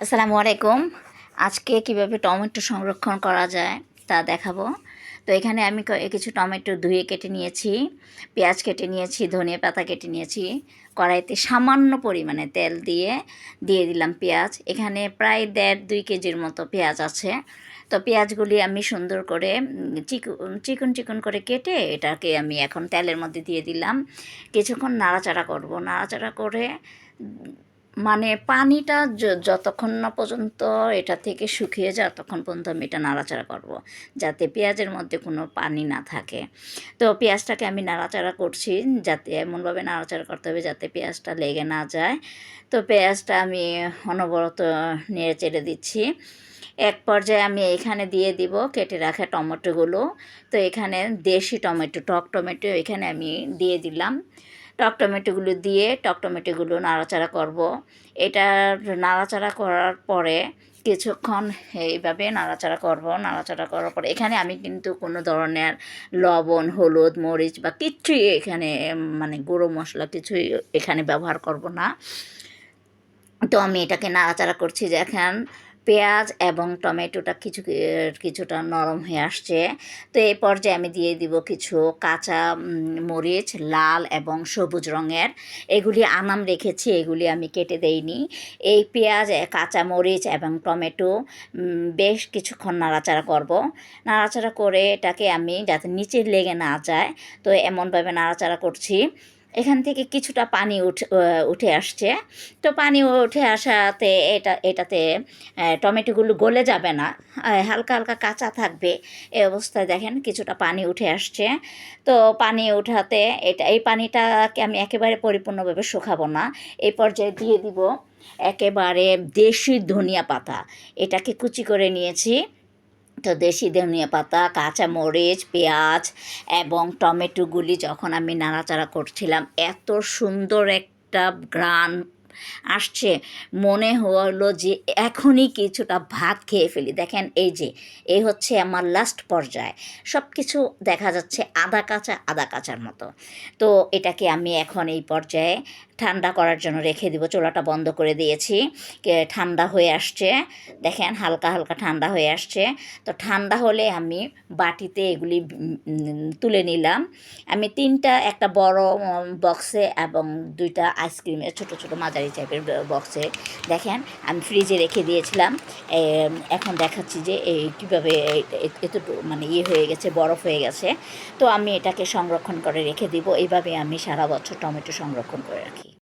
আসসালামু আলাইকুম। আজকে কিভাবে টমেটো সংরক্ষণ করা যায় তা দেখাবো। তো এখানে আমি কিছু টমেটো ধুয়ে কেটে নিয়েছি, পেঁয়াজ কেটে নিয়েছি, ধনিয়া পাতা কেটে নিয়েছি। কড়াইতে সামান্য পরিমাণে তেল দিয়ে দিলাম পেঁয়াজ। এখানে প্রায় 1.5-2 কেজির মতো পেঁয়াজ আছে। তো পেঁয়াজগুলি আমি সুন্দর করে চিকন চিকন করে কেটে এটাকে আমি এখন তেলের মধ্যে দিয়ে দিলাম। কিছুক্ষণ নাড়াচাড়া করব। নাড়াচাড়া করে মানে পানিটা যতক্ষণ না পর্যন্ত এটা থেকে শুকিয়ে যায় ততক্ষণ পর্যন্ত আমি এটা নাড়াচাড়া করব, যাতে পেঁয়াজের মধ্যে কোনো পানি না থাকে। তো পেঁয়াজটাকে আমি নাড়াচাড়া করছি, যাতে এমনভাবে নাড়াচাড়া করতে হবে যাতে পেঁয়াজটা লেগে না যায়। তো পেঁয়াজটা আমি অনবরত নেড়ে চেড়ে দিচ্ছি। এক পর্যায়ে আমি এখানে দিয়ে দিব কেটে রাখা টমেটোগুলো। তো এখানে দেশি টমেটো, টক টমেটো এখানে আমি দিয়ে দিলাম। টক টমেটোগুলো নাড়াচাড়া করব। এটা নাড়াচাড়া করার পরে কিছুক্ষণ এইভাবে নাড়াচাড়া করব। নাড়াচাড়া করার পরে এখানে আমি কিন্তু কোনো ধরনের লবণ, হলুদ, মরিচ বা কিচ্ছুই এখানে মানে গুঁড়ো মশলা কিছুই এখানে ব্যবহার করব না। তো আমি এটাকে নাড়াচাড়া করছি। দেখেন পেঁয়াজ এবং টমেটোটা কিছুটা নরম হয়ে আসছে। তো এই পর্যায়ে আমি দিয়ে দিব কিছু কাঁচা মরিচ, লাল এবং সবুজ রঙের। এগুলি আনাম রেখেছি, এগুলি আমি কেটে দেইনি। এই পেঁয়াজ, কাঁচা মরিচ এবং টমেটো বেশ কিছুক্ষণ নাড়াচাড়া করব। নাড়াচাড়া করে এটাকে আমি যাতে নিচে লেগে না যায় তো এমনভাবে নাড়াচাড়া করছি। এখান থেকে কিছুটা পানি উঠে আসছে। তো পানি উঠে আসাতে এটাতে টমেটোগুলো গলে যাবে না, হালকা হালকা কাঁচা থাকবে। এই অবস্থায় দেখেন কিছুটা পানি উঠে আসছে। তো পানি উঠাতে এই পানিটাকে আমি একেবারে পরিপূর্ণভাবে শুকাবো না। এই পর্যায়ে দিয়ে দিব একেবারে দেশি ধনিয়া পাতা। এটাকে কুচি করে নিয়েছি। তো দেশি ধনিয়া পাতা, কাঁচা মরিচ, পেঁয়াজ এবং টমেটোগুলি যখন আমি নাড়াচাড়া করছিলাম এত সুন্দর একটা ঘ্রাণ আসছে, মনে হলো যে এখনই কিছুটা ভাত খেয়ে ফেলি। দেখেন এই হচ্ছে আমার লাস্ট পর্যায়ে। সব কিছু দেখা যাচ্ছে আধা কাঁচার মতো। তো এটাকে আমি এখন এই পর্যায়ে ঠান্ডা করার জন্য রেখে দিব। চুলাটা বন্ধ করে দিয়েছি। ঠান্ডা হয়ে আসছে, দেখেন হালকা হালকা ঠান্ডা হয়ে আসছে। তো ঠান্ডা হলে আমি বাটিতে এগুলি তুলে নিলাম। আমি একটা বড় বক্সে এবং 2টা আইসক্রিমের ছোটো ছোটো মাঝারি টাইপের বক্সে দেখেন আমি ফ্রিজে রেখে দিয়েছিলাম। এখন দেখাচ্ছি যে কীভাবে এতটুকু মানে হয়ে গেছে, বরফ হয়ে গেছে। তো আমি এটাকে সংরক্ষণ করে রেখে দিব। এইভাবে আমি সারা বছর টমেটো সংরক্ষণ করে রাখি।